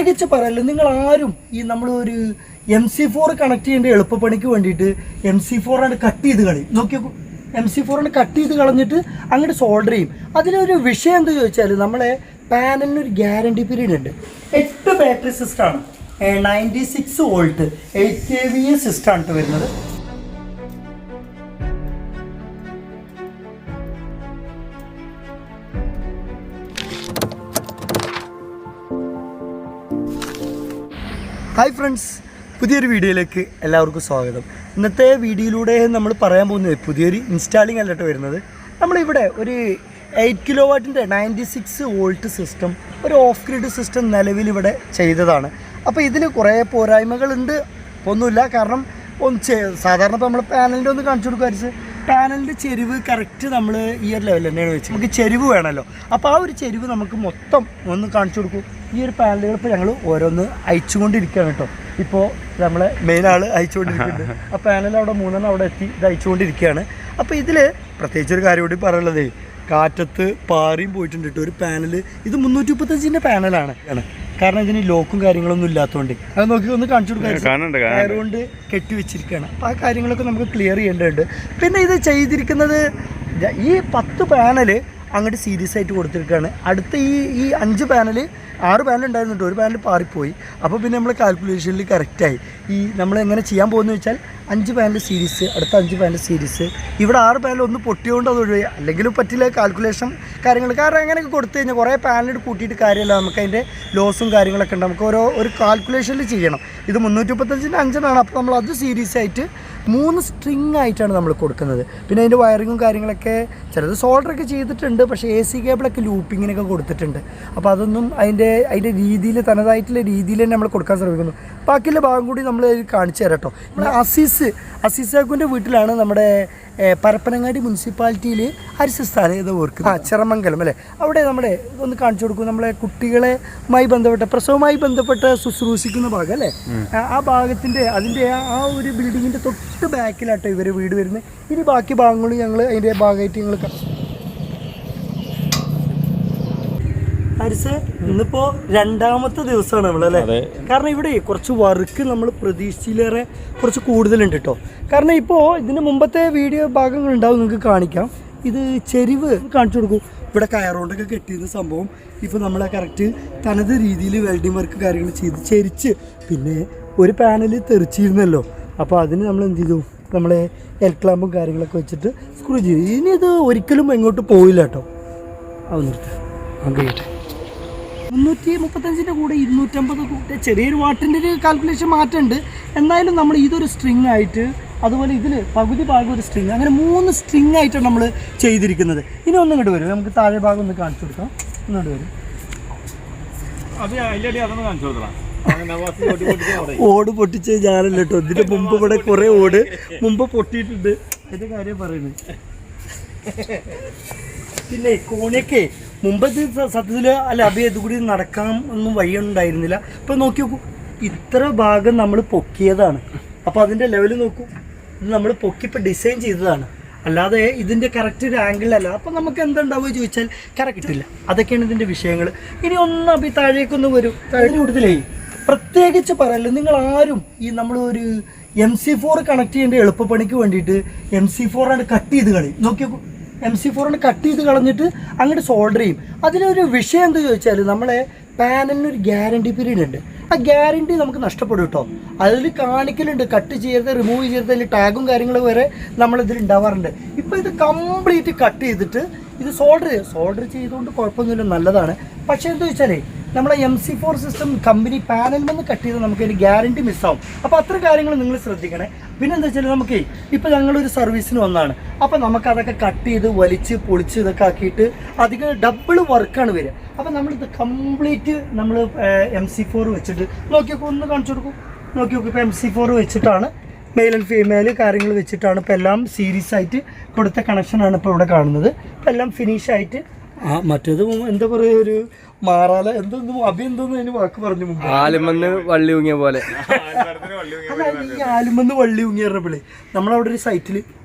പ്രത്യേകിച്ച് പറയല്ലോ, നിങ്ങൾ ആരും ഈ നമ്മളൊരു MC4 കണക്ട് ചെയ്യേണ്ട എളുപ്പപ്പണിക്ക് വേണ്ടിയിട്ട് MC4 ആണ് കട്ട് ചെയ്ത് കളയും. നോക്കിയോക്കൂ, MC4 ആണ് കട്ട് ചെയ്ത് കളഞ്ഞിട്ട് അങ്ങോട്ട് സോൾഡർ ചെയ്യും. അതിലൊരു വിഷയം എന്താ ചോദിച്ചാൽ, നമ്മളെ പാനലിനൊരു ഗ്യാരണ്ടി പീരീഡ് ഉണ്ട്. 8 ബാറ്ററി സിസ്റ്റമാണ്, 96 വോൾട്ട് 8 kVA സിസ്റ്റമാണ് വരുന്നത്. ഹായ് ഫ്രണ്ട്സ്, പുതിയൊരു വീഡിയോയിലേക്ക് എല്ലാവർക്കും സ്വാഗതം. ഇന്നത്തെ വീഡിയോയിലൂടെ നമ്മൾ പറയാൻ പോകുന്നത് പുതിയൊരു ഇൻസ്റ്റാളിംഗ് അല്ലട്ടോ വരുന്നത്. നമ്മളിവിടെ ഒരു 8 കിലോവാട്ടിൻ്റെ 96 വോൾട്ട് സിസ്റ്റം, ഒരു ഓഫ് ഗ്രിഡ് സിസ്റ്റം നിലവിലിവിടെ ചെയ്തതാണ്. അപ്പോൾ ഇതിൽ കുറേ പോരായ്മകളുണ്ട്, ഒന്നുമില്ല. കാരണം സാധാരണ ഇപ്പോൾ നമ്മൾ പാനലിൻ്റെ ഒന്ന് കാണിച്ചു കൊടുക്കുക, പാനലിൻ്റെ ചെരിവ് കറക്റ്റ് നമ്മൾ ഈ ഒരു ലെവൽ തന്നെയാണ് വെച്ച്. നമുക്ക് ചെരിവ് വേണമല്ലോ, അപ്പോൾ ആ ഒരു ചെരിവ് നമുക്ക് മൊത്തം ഒന്ന് കാണിച്ചു കൊടുക്കും. ഈ ഒരു പാനലുകൾ ഇപ്പോൾ ഞങ്ങൾ ഓരോന്ന് അയച്ചുകൊണ്ടിരിക്കുകയാണ് കേട്ടോ. ഇപ്പോൾ നമ്മളെ മെയിൻ ആൾ അയച്ചുകൊണ്ടിരിക്കുന്നുണ്ട്. ആ പാനൽ അവിടെ 3 അവിടെ എത്തി ഇത് അയച്ചുകൊണ്ടിരിക്കുകയാണ്. അപ്പോൾ ഇതിൽ പ്രത്യേകിച്ചൊരു കാര്യം കൂടി പറയാനുള്ളത്, കാറ്റത്ത് പാറിയും പോയിട്ടുണ്ട് കേട്ടോ ഒരു പാനൽ. ഇത് 335-ൻ്റെ പാനലാണ്, കാരണം ഇതിന് ലോക്കും കാര്യങ്ങളൊന്നും ഇല്ലാത്തതുകൊണ്ട്. അത് നോക്കി ഒന്ന് കാണിച്ചു കൊടുക്കാൻ കയറുകൊണ്ട് കെട്ടി വെച്ചിരിക്കുകയാണ്. അപ്പോൾ ആ കാര്യങ്ങളൊക്കെ നമുക്ക് ക്ലിയർ ചെയ്യേണ്ടതുണ്ട്. പിന്നെ ഇത് ചെയ്തിരിക്കുന്നത് ഈ 10 പാനൽ അങ്ങോട്ട് സീരീസ് ആയിട്ട് കൊടുത്തിരിക്കുകയാണ്. അടുത്ത ഈ 5 പാനൽ 6 പാനൽ ഉണ്ടായിരുന്നുണ്ട്, ഒരു പാനൽ പാറിപ്പോയി. അപ്പോൾ പിന്നെ നമ്മൾ കാൽക്കുലേഷനിൽ കറക്റ്റായി. ഈ നമ്മൾ എങ്ങനെ ചെയ്യാൻ പോകുന്നത് വെച്ചാൽ 5 പാനൽ സീരീസ്, അടുത്ത 5 പാനൽ സീരീസ്, ഇവിടെ 6 പാനൽ ഒന്ന് പൊട്ടിയോണ്ട് അത് ഒഴിവായി. അല്ലെങ്കിലും പറ്റില്ല കാൽക്കുലേഷൻ കാര്യങ്ങൾ. കാരണം അങ്ങനെയൊക്കെ കൊടുത്തു കഴിഞ്ഞാൽ കുറേ പാനൽ കൂട്ടിയിട്ട് കാര്യമല്ല, നമുക്ക് അതിൻ്റെ ലോസും കാര്യങ്ങളൊക്കെ ഉണ്ട്. നമുക്ക് ഒരു കാൽക്കുലേഷനിൽ ചെയ്യണം. ഇത് 335-ൻ്റെ 5 അപ്പോൾ നമ്മൾ അത് സീരീസ് ആയിട്ട് 3 സ്ട്രിങ് ആയിട്ടാണ് നമ്മൾ കൊടുക്കുന്നത്. പിന്നെ അതിൻ്റെ വയറിങ്ങും കാര്യങ്ങളൊക്കെ ചിലത് സോൾഡറൊക്കെ ചെയ്തിട്ടുണ്ട്, പക്ഷേ AC കേബിളൊക്കെ ലൂപ്പിങ്ങിനൊക്കെ കൊടുത്തിട്ടുണ്ട്. അപ്പോൾ അതൊന്നും അതിൻ്റെ രീതിയിൽ തനതായിട്ടുള്ള രീതിയിൽ തന്നെ നമ്മൾ കൊടുക്കാൻ ശ്രമിക്കുന്നു. ബാക്കിയുള്ള ഭാഗം കൂടി നമ്മൾ കാണിച്ചു തരാം കേട്ടോ. നമ്മുടെ അസീസാക്കുവിൻ്റെ വീട്ടിലാണ് നമ്മുടെ പരപ്പനങ്ങാടി മുനിസിപ്പാലിറ്റിയിൽ ഹരിസ്ഥാനം ഏതോ വർക്ക് ചിറമംഗലം അല്ലേ, അവിടെ നമ്മുടെ ഒന്ന് കാണിച്ചു കൊടുക്കും. നമ്മളെ കുട്ടികളുമായി ബന്ധപ്പെട്ട പ്രസവവുമായി ബന്ധപ്പെട്ട ശുശ്രൂഷിക്കുന്ന ഭാഗം അല്ലേ, ആ ഭാഗത്തിൻ്റെ അതിൻ്റെ ആ ഒരു ബിൽഡിങ്ങിൻ്റെ തൊട്ട് ബാക്കിലാട്ടോ ഇവരെ വീട് വരുന്നത്. ഇനി ബാക്കി ഭാഗങ്ങളും ഞങ്ങൾ അതിൻ്റെ ഭാഗമായിട്ട് ഞങ്ങൾ ഹരിസ് ഇന്നിപ്പോൾ 2ാമത്തെ ദിവസമാണ് നമ്മളല്ലേ. കാരണം ഇവിടെ കുറച്ച് വർക്ക് നമ്മൾ പ്രതീക്ഷിച്ചിലേറെ കുറച്ച് കൂടുതലുണ്ട് കേട്ടോ. കാരണം ഇപ്പോൾ ഇതിന് മുമ്പത്തെ വീഡിയോ ഭാഗങ്ങളുണ്ടാവും, നിങ്ങൾക്ക് കാണിക്കാം. ഇത് ചെരിവ് കാണിച്ചു കൊടുക്കും. ഇവിടെ കയറുകൊണ്ടൊക്കെ കെട്ടിയിരുന്ന സംഭവം ഇപ്പോൾ നമ്മളെ കറക്റ്റ് തനത് രീതിയിൽ വെൽഡിങ് വർക്ക് കാര്യങ്ങൾ ചെയ്ത് ചെരിച്ച്, പിന്നെ ഒരു പാനൽ തെറിച്ചിരുന്നല്ലോ, അപ്പോൾ അതിന് നമ്മൾ എന്ത് ചെയ്തു, നമ്മളെ എൽ ക്ലാമ്പും കാര്യങ്ങളൊക്കെ വെച്ചിട്ട് സ്ക്രൂ ചെയ്തു. ഇനി ഇത് ഒരിക്കലും എങ്ങോട്ട് പോയില്ല കേട്ടോ. അത് നിർത്താം, അങ്ങോട്ട് 335-ൻ്റെ കൂടെ 250 കൂടെ ചെറിയൊരു വാട്ടിൻ്റെ ഒരു കാൽക്കുലേഷൻ മാറ്റമുണ്ട്. എന്നാലും നമ്മൾ ഇതൊരു സ്ട്രിങ് ആയിട്ട്, അതുപോലെ ഇതിൽ പകുതി ഭാഗം ഒരു സ്ട്രിങ്, അങ്ങനെ 3 സ്ട്രിങ് ആയിട്ടാണ് നമ്മൾ ചെയ്തിരിക്കുന്നത്. ഇനി ഒന്നും ഇങ്ങോട്ട് വരും, നമുക്ക് താഴെ ഭാഗം ഒന്ന് കാണിച്ചു കൊടുക്കാം. ഒന്നുകൊണ്ട് വരും, ഓട് പൊട്ടിച്ച് ഞാനല്ല കേട്ടോ. ഇതിൻ്റെ മുമ്പ് ഇവിടെ കുറേ ഓട് മുമ്പ് പൊട്ടിയിട്ടുണ്ട്. അതിൻ്റെ കാര്യം പറയുന്നത്. പിന്നെ കോണിയൊക്കെ മുമ്പ് സത്യത്തിൽ അല്ല ഇത് കൂടി നടക്കാൻ ഒന്നും വഴിയുണ്ടായിരുന്നില്ല. ഇപ്പം നോക്കി നോക്കൂ, ഇത്ര ഭാഗം നമ്മൾ പൊക്കിയതാണ്. അപ്പോൾ അതിൻ്റെ ലെവൽ നോക്കൂ, ഇത് നമ്മൾ പൊക്കിപ്പോൾ ഡിസൈൻ ചെയ്തതാണ്, അല്ലാതെ ഇതിൻ്റെ കറക്റ്റ് ഒരു ആംഗിളല്ല. അപ്പോൾ നമുക്ക് എന്തുണ്ടാവുക ചോദിച്ചാൽ കറക്റ്റ് ഇല്ല. അതൊക്കെയാണ് ഇതിൻ്റെ വിഷയങ്ങൾ. ഇനി ഒന്ന് താഴേക്കൊന്ന് വരും. താഴെ കൂടുതലേ പ്രത്യേകിച്ച് പറയല്ലോ, നിങ്ങൾ ആരും ഈ നമ്മളൊരു MC4 കണക്ട് ചെയ്യേണ്ട എളുപ്പപ്പണിക്ക് വേണ്ടിയിട്ട് MC4 ആണ് കട്ട് ചെയ്ത് കളയും. നോക്കിയോക്കൂ, MC4 ആണ് കട്ട് ചെയ്ത് കളഞ്ഞിട്ട് അങ്ങോട്ട് സോൾഡർ ചെയ്യും. അതിലൊരു വിഷയം എന്താ ചോദിച്ചാൽ, നമ്മളെ പാനലിനൊരു ഗ്യാരണ്ടി പീരീഡ് ഉണ്ട്. ആ ഗ്യാരണ്ടി നമുക്ക് നഷ്ടപ്പെടും കേട്ടോ. അതിൽ കാണിക്കലുണ്ട്, കട്ട് ചെയ്യരുത്, റിമൂവ് ചെയ്യരുത്, അതിൽ ടാഗും കാര്യങ്ങളും വരെ നമ്മളിതിൽ ഉണ്ടാവാറുണ്ട്. ഇപ്പോൾ ഇത് കംപ്ലീറ്റ് കട്ട് ചെയ്തിട്ട് ഇത് സോൾഡർ ചെയ്തുകൊണ്ട് കുഴപ്പമൊന്നുമില്ല, നല്ലതാണ്. പക്ഷേ എന്താ വെച്ചാലേ നമ്മളെ MC4 സിസ്റ്റം കമ്പനി പാനലിൽ നിന്ന് കട്ട് ചെയ്ത് നമുക്ക് അതിൻ്റെ ഗ്യാരണ്ടി മിസ്സാവും. അപ്പോൾ അത്ര കാര്യങ്ങൾ നിങ്ങൾ ശ്രദ്ധിക്കണേ. പിന്നെ എന്താ വെച്ചാൽ നമുക്ക് ഇപ്പോൾ ഞങ്ങളൊരു സർവീസിന് വന്നതാണ്, അപ്പോൾ നമുക്കതൊക്കെ കട്ട് ചെയ്ത് വലിച്ച് പൊളിച്ച് ഇതൊക്കെ ആക്കിയിട്ട് അധികം ഡബിൾ വർക്കാണ് വരിക. അപ്പോൾ നമ്മളിത് കംപ്ലീറ്റ് നമ്മൾ MC4 വെച്ചിട്ട് നോക്കിയൊക്കെ ഒന്ന് കാണിച്ചു കൊടുക്കും. നോക്കിയൊക്കെ ഇപ്പോൾ MC4 വെച്ചിട്ടാണ് മെയിൽ ആൻഡ് ഫീമെയിൽ കാര്യങ്ങൾ വെച്ചിട്ടാണ് ഇപ്പോൾ എല്ലാം സീരീസ് ആയിട്ട് കൊടുത്ത കണക്ഷനാണ് ഇപ്പോൾ ഇവിടെ കാണുന്നത്. ഇപ്പോൾ എല്ലാം ഫിനിഷായിട്ട് മറ്റേത് എന്താ പറയുക, ഒരു മാറാല എന്തൊന്നും അഭിയെന്തോന്നും അതിന് വാക്ക് പറഞ്ഞു മുമ്പ്, ആലുമെന്ന് വള്ളി ഊങ്ങിയ പോലെ. ഈ ആലുമെന്ന് വള്ളി ഊങ്ങി പറഞ്ഞപ്പോഴേ നമ്മളവിടെ ഒരു സൈറ്റിൽ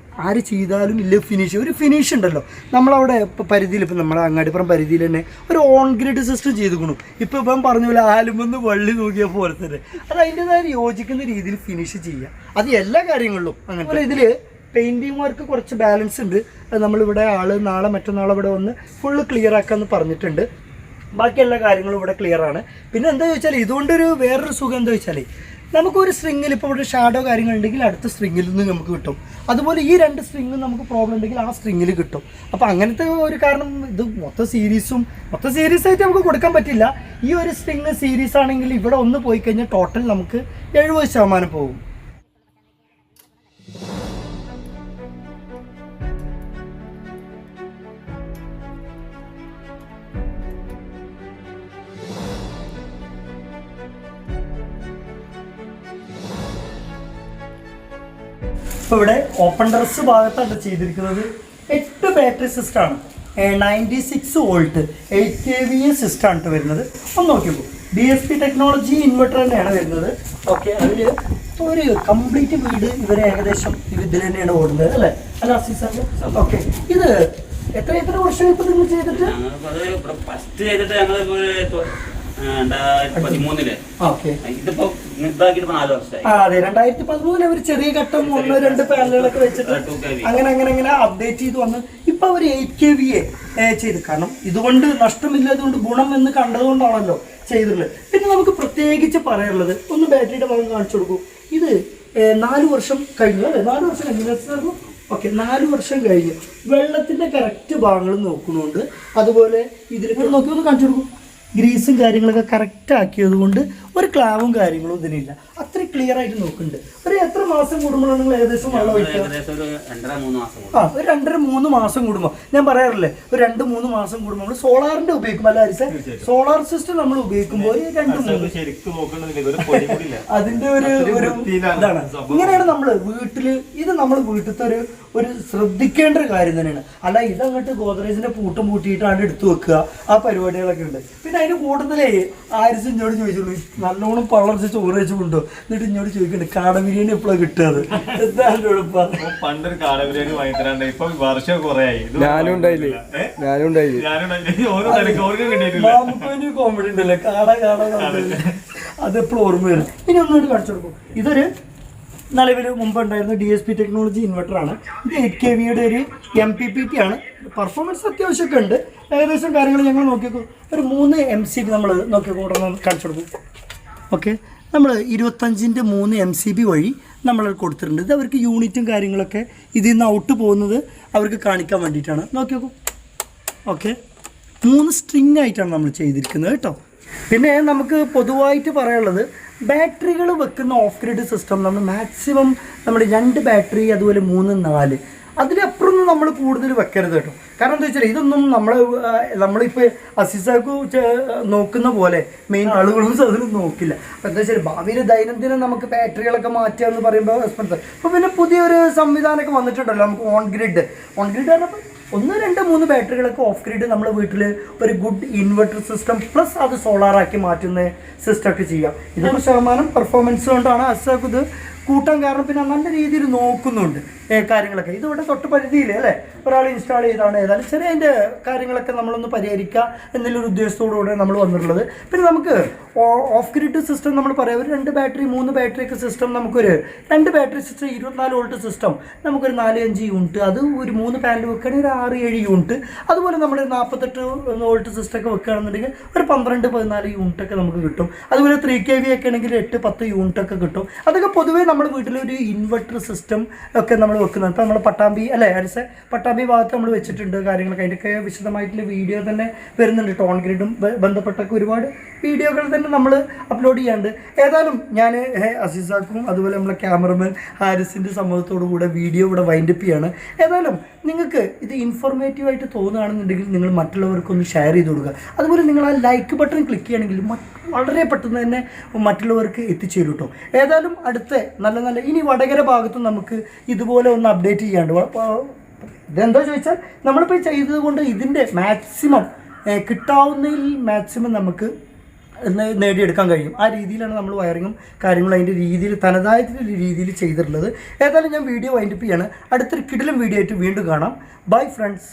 ആര് ചെയ്താലും ഇല്ല ഫിനിഷ് ഒരു ഫിനിഷ് ഉണ്ടല്ലോ. നമ്മളവിടെ ഇപ്പോൾ പരിധിയിൽ ഇപ്പോൾ നമ്മുടെ അങ്ങാടിപ്പുറം പരിധിയിൽ തന്നെ ഒരു ഓൺ ഗ്രിഡ് സിസ്റ്റം ചെയ്തിരിക്കണു. ഇപ്പോൾ ഇപ്പം പറഞ്ഞ പോലെ ആലുമെന്ന് വള്ളി നോക്കിയ പോലെ തന്നെ അത് അതിൻ്റെതായ യോജിക്കുന്ന രീതിയിൽ ഫിനിഷ് ചെയ്യുക. അത് എല്ലാ കാര്യങ്ങളിലും അങ്ങനെ. ഇതിൽ പെയിൻറ്റിങ് വർക്ക് കുറച്ച് ബാലൻസ് ഉണ്ട്. അത് നമ്മളിവിടെ നാളെ മറ്റന്നാളെ ഇവിടെ വന്ന് ഫുള്ള് ക്ലിയർ ആക്കാമെന്ന് പറഞ്ഞിട്ടുണ്ട്. ബാക്കി എല്ലാ കാര്യങ്ങളും ഇവിടെ ക്ലിയറാണ്. പിന്നെ എന്താ ചോദിച്ചാൽ ഇതുകൊണ്ടൊരു വേറൊരു സുഖം എന്താ വെച്ചാൽ നമുക്കൊരു സ്ട്രിങ്ങിൽ ഇപ്പോൾ ഇവിടെ ഷാഡോ കാര്യങ്ങളുണ്ടെങ്കിൽ അടുത്ത സ്ട്രിങ്ങിൽ നിന്ന് നമുക്ക് കിട്ടും. അതുപോലെ ഈ 2 സ്ട്രിങ്ങും നമുക്ക് പ്രോബ്ലം ഉണ്ടെങ്കിൽ ആ സ്ട്രിങ്ങിൽ കിട്ടും. അപ്പോൾ അങ്ങനത്തെ ഒരു കാരണം ഇത് മൊത്തം സീരീസായിട്ട് നമുക്ക് കൊടുക്കാൻ പറ്റില്ല. ഈ ഒരു സ്ട്രിങ് സീരീസ് ആണെങ്കിൽ ഇവിടെ ഒന്ന് പോയി കഴിഞ്ഞാൽ ടോട്ടൽ നമുക്ക് 70% പോകും. ഇപ്പോൾ ഇവിടെ ഓപ്പൺ ടെറസ് ഭാഗത്താണ് ചെയ്തിരിക്കുന്നത് 8 ബാറ്ററി സിസ്റ്റമാണ്. 96 വോൾട്ട് 8 kVA സിസ്റ്റമാണ് വരുന്നത്. ഒന്ന് നോക്കിയപ്പോൾ DSP ടെക്നോളജി ഇൻവെർട്ടർ തന്നെയാണ് വരുന്നത്. ഓക്കെ, അതിൽ ഒരു കംപ്ലീറ്റ് വീട് ഇവർ ഏകദേശം ഇതിൽ തന്നെയാണ് ഓടുന്നത് അല്ലേ അല്ല അസീസാണ്? ഓക്കെ, ഇത് എത്ര വർഷം ഇപ്പോൾ നിങ്ങൾ ചെയ്തിട്ട്? ഫസ്റ്റ് ചെയ്തിട്ട് ഞങ്ങൾ 2013 അതെ 2013 ഒരു ചെറിയ ഘട്ടം 1-2 പാനലുകളൊക്കെ വെച്ചിട്ട് അങ്ങനെ അപ്ഡേറ്റ് ചെയ്ത് വന്ന് ഇപ്പൊ അവർ 8 kVA ചെയ്ത്. കാരണം ഇതുകൊണ്ട് നഷ്ടമില്ല, അതുകൊണ്ട് ഗുണം എന്ന് കണ്ടതുകൊണ്ടാണല്ലോ ചെയ്തിട്ടുള്ളത്. പിന്നെ നമുക്ക് പ്രത്യേകിച്ച് പറയാനുള്ളത് ഒന്ന് ബാറ്ററിയുടെ ഭാഗം കാണിച്ചു കൊടുക്കൂ. ഇത് 4 വർഷം കഴിഞ്ഞു അല്ലേ? 4 വർഷം കഴിഞ്ഞു. ഓക്കെ, 4 വർഷം കഴിഞ്ഞ് വെള്ളത്തിന്റെ കറക്റ്റ് ഭാഗങ്ങൾ നോക്കുന്നുണ്ട്. അതുപോലെ ഇതിൽ നോക്കി ഒന്ന് കാണിച്ചു കൊടുക്കും. ഗ്രീസും കാര്യങ്ങളൊക്കെ കറക്റ്റ് ആക്കിയത് കൊണ്ട് ഒരു ക്ലാവും കാര്യങ്ങളും ഇതിനില്ല. അത്രയും ക്ലിയർ ആയിട്ട് നോക്കുന്നുണ്ട്. ഒരു എത്ര മാസം കൂടുമ്പോഴാണ് നിങ്ങൾ ഏകദേശം വെള്ളം ഒഴിക്കുക? ഒരു 2-3 മാസം കൂടുമ്പോൾ. ഞാൻ പറയാറില്ലേ, ഒരു 2-3 മാസം കൂടുമ്പോൾ നമ്മൾ സോളാറിന്റെ ഉപയോഗിക്കും അല്ല അരിസ? സോളാർ സിസ്റ്റം നമ്മൾ ഉപയോഗിക്കുമ്പോൾ 2-3 അതിന്റെ ഒരു ഇതാണ്. ഇങ്ങനെയാണ് നമ്മൾ വീട്ടില് ഇത് നമ്മൾ വീട്ടിലത്തെ ഒരു ശ്രദ്ധിക്കേണ്ട ഒരു കാര്യം തന്നെയാണ്. അല്ല ഇതങ്ങോട്ട് ഗോദ്രേജിന്റെ പൂട്ടും പൂട്ടിയിട്ടാണ് എടുത്തു വെക്കുക. ആ പരിപാടികളൊക്കെ ഉണ്ട്. പിന്നെ അതിന് കൂടുതലേ ആരിസ് ഇഞ്ഞോട് ചോദിച്ചുള്ളൂ, നല്ലോണം പള്ളർച്ച് ചോറ് വെച്ചുകൊണ്ടോ. എന്നിട്ട് ഇഞ്ഞോട് ചോദിക്കണ്ട് കാട ബിരിയാണി എപ്പോഴാണ് കിട്ടുന്നത്? എന്തായാലും എളുപ്പം. പണ്ടൊരു കാട ബിരിയാണി വാങ്ങിത്തരാണ്ട് ഇപ്പൊ വർഷം കുറെ ആയി. കോമഡി ഉണ്ടല്ലേ കാട അതെപ്പോഴും ഓർമ്മ വരും. ഇനി ഒന്നുകൂടി കാണിച്ചു കൊടുക്കും. ഇതൊരു നിലവിൽ മുമ്പുണ്ടായിരുന്ന DSP ടെക്നോളജി ഇൻവെർട്ടറാണ്. ഇത് 8 kVയുടെ ഒരു MPPT ആണ്. പെർഫോമൻസ് അത്യാവശ്യമൊക്കെ ഉണ്ട്. ഏകദേശം കാര്യങ്ങൾ ഞങ്ങൾ നോക്കിയേക്കോ. ഒരു 3 MCB നമ്മൾ നോക്കിയേക്കോ. ഉടനെ കാണിച്ചു കൊടുക്കും. ഓക്കെ, നമ്മൾ 25ന്റെ 3 MCB വഴി നമ്മൾ കൊടുത്തിട്ടുണ്ട്. ഇത് അവർക്ക് യൂണിറ്റും കാര്യങ്ങളൊക്കെ ഇതിൽ നിന്ന് ഔട്ട് പോകുന്നത് അവർക്ക് കാണിക്കാൻ വേണ്ടിയിട്ടാണ്. നോക്കിയേക്കോ. ഓക്കെ, 3 സ്ട്രിങ് ആയിട്ടാണ് നമ്മൾ ചെയ്തിരിക്കുന്നത് കേട്ടോ. പിന്നെ നമുക്ക് പൊതുവായിട്ട് പറയാനുള്ളത് ബാറ്ററികൾ വെക്കുന്ന ഓഫ് ഗ്രിഡ് സിസ്റ്റം നമ്മൾ മാക്സിമം നമ്മൾ 2 ബാറ്ററി അതുപോലെ 3-4 അതിലപ്പുറമൊന്നും നമ്മൾ കൂടുതൽ വെക്കരുത് കേട്ടോ. കാരണം എന്താ വെച്ചാൽ ഇതൊന്നും നമ്മളിപ്പോൾ അസിസാക്ക് നോക്കുന്ന പോലെ മെയിൻ ആളുകളും അതിലും നോക്കില്ല. അപ്പോൾ എന്താ വെച്ചാൽ ഭാവിയിൽ ദൈനംദിനം നമുക്ക് ബാറ്ററികളൊക്കെ മാറ്റുക എന്ന് പറയുമ്പോൾ എക്സ്പെൻസ്. അപ്പോൾ പിന്നെ പുതിയൊരു സംവിധാനമൊക്കെ വന്നിട്ടുണ്ടല്ലോ നമുക്ക് ഓൺ ഗ്രിഡ് പറഞ്ഞപ്പോൾ 1-2-3 ബാറ്ററികളൊക്കെ ഓഫ് ഗ്രിഡ് നമ്മൾ വീട്ടിൽ ഒരു ഗുഡ് ഇൻവെർട്ടർ സിസ്റ്റം പ്ലസ് അത് സോളാറാക്കി മാറ്റുന്ന സിസ്റ്റമൊക്കെ ചെയ്യാം. 100% പെർഫോമൻസ് കൊണ്ടാണ് അസാക്ക് ഇത് കൂട്ടാൻ കാരണം. പിന്നെ നല്ല രീതിയിൽ നോക്കുന്നുണ്ട് കാര്യങ്ങളൊക്കെ. ഇതിവിടെ തൊട്ട് പരിധിയിൽ അല്ലേ ഒരാൾ ഇൻസ്റ്റാൾ ചെയ്താണ്. ഏതായാലും ചെറിയ അതിൻ്റെ കാര്യങ്ങളൊക്കെ നമ്മളൊന്ന് പരിഹരിക്കുക എന്നുള്ളൊരു ഉദ്ദേശത്തോടുകൂടെ നമ്മൾ വന്നിട്ടുള്ളത്. പിന്നെ നമുക്ക് ഓഫ് ഗ്രിഡ് സിസ്റ്റം നമ്മൾ പറയാം ഒരു 2 ബാറ്ററി 3 ബാറ്ററി ഒക്കെ സിസ്റ്റം നമുക്കൊരു 2 ബാറ്ററി സിസ്റ്റം 24 വോൾട്ട് സിസ്റ്റം നമുക്കൊരു 4-5 യൂണിറ്റ്, അത് ഒരു 3 പാനൽ വെക്കുകയാണെങ്കിൽ ഒരു 6-7 യൂണിറ്റ്. അതുപോലെ നമ്മൾ 48 വോൾട്ട് സിസ്റ്റം ഒക്കെ വെക്കുകയാണെന്നുണ്ടെങ്കിൽ ഒരു 12-14 യൂണിറ്റൊക്കെ നമുക്ക് കിട്ടും. അതുപോലെ 3 kV ഒക്കെ ആണെങ്കിൽ 8-10 യൂണിറ്റൊക്കെ കിട്ടും. അതൊക്കെ പൊതുവേ നമ്മുടെ വീട്ടിലൊരു ഇൻവെർട്ടർ സിസ്റ്റം ഒക്കെ നമ്മൾ വെക്കുന്നത്. ഇപ്പോൾ നമ്മൾ പട്ടാമ്പി അല്ലേ പട്ടാമ്പി ഭാഗത്ത് നമ്മൾ വെച്ചിട്ടുണ്ട് കാര്യങ്ങളൊക്കെ. അതിൻ്റെയൊക്കെ വിശദമായിട്ടുള്ള വീഡിയോ തന്നെ വരുന്നുണ്ട്. ടോൺ ഗ്രിഡും ബന്ധപ്പെട്ടൊക്കെ ഒരുപാട് വീഡിയോകൾ തന്നെ നമ്മൾ അപ്ലോഡ് ചെയ്യാണ്ട്. ഏതായാലും ഞാൻ അസീസാക്കും അതുപോലെ നമ്മളെ ക്യാമറമാൻ ഹാരിസിൻ്റെ സമ്മതത്തോടു കൂടെ വീഡിയോ ഇവിടെ വൈൻഡപ്പ് ചെയ്യാണ്. ഏതായാലും നിങ്ങൾക്ക് ഇത് ഇൻഫോർമേറ്റീവായിട്ട് തോന്നുകയാണെന്നുണ്ടെങ്കിൽ നിങ്ങൾ മറ്റുള്ളവർക്കൊന്ന് ഷെയർ ചെയ്ത് കൊടുക്കുക. അതുപോലെ നിങ്ങൾ ആ ലൈക്ക് ബട്ടൺ ക്ലിക്ക് ചെയ്യുകയാണെങ്കിൽ വളരെ പെട്ടെന്ന് തന്നെ മറ്റുള്ളവർക്ക് എത്തിച്ചേരും കേട്ടോ. ഏതായാലും അടുത്ത നല്ല ഇനി വടകര ഭാഗത്തും നമുക്ക് ഇതുപോലെ ഒന്ന് അപ്ഡേറ്റ് ചെയ്യാണ്ട്. ഇതെന്താ ചോദിച്ചാൽ നമ്മളിപ്പോൾ ചെയ്തത് കൊണ്ട് ഇതിൻ്റെ മാക്സിമം കിട്ടാവുന്നതിൽ മാക്സിമം നമുക്ക് നേടിയെടുക്കാൻ കഴിയും. ആ രീതിയിലാണ് നമ്മൾ വയറിങ്ങും കാര്യങ്ങളും അതിൻ്റെ രീതിയിൽ തനതായിട്ടുള്ള രീതിയിൽ ചെയ്തിട്ടുള്ളത്. ഏതായാലും ഞാൻ വീഡിയോ വൈൻഡപ്പ് ചെയ്യാണ്. അടുത്തൊരു കിടിലൻ വീഡിയോ ആയിട്ട് വീണ്ടും കാണാം. Bye friends.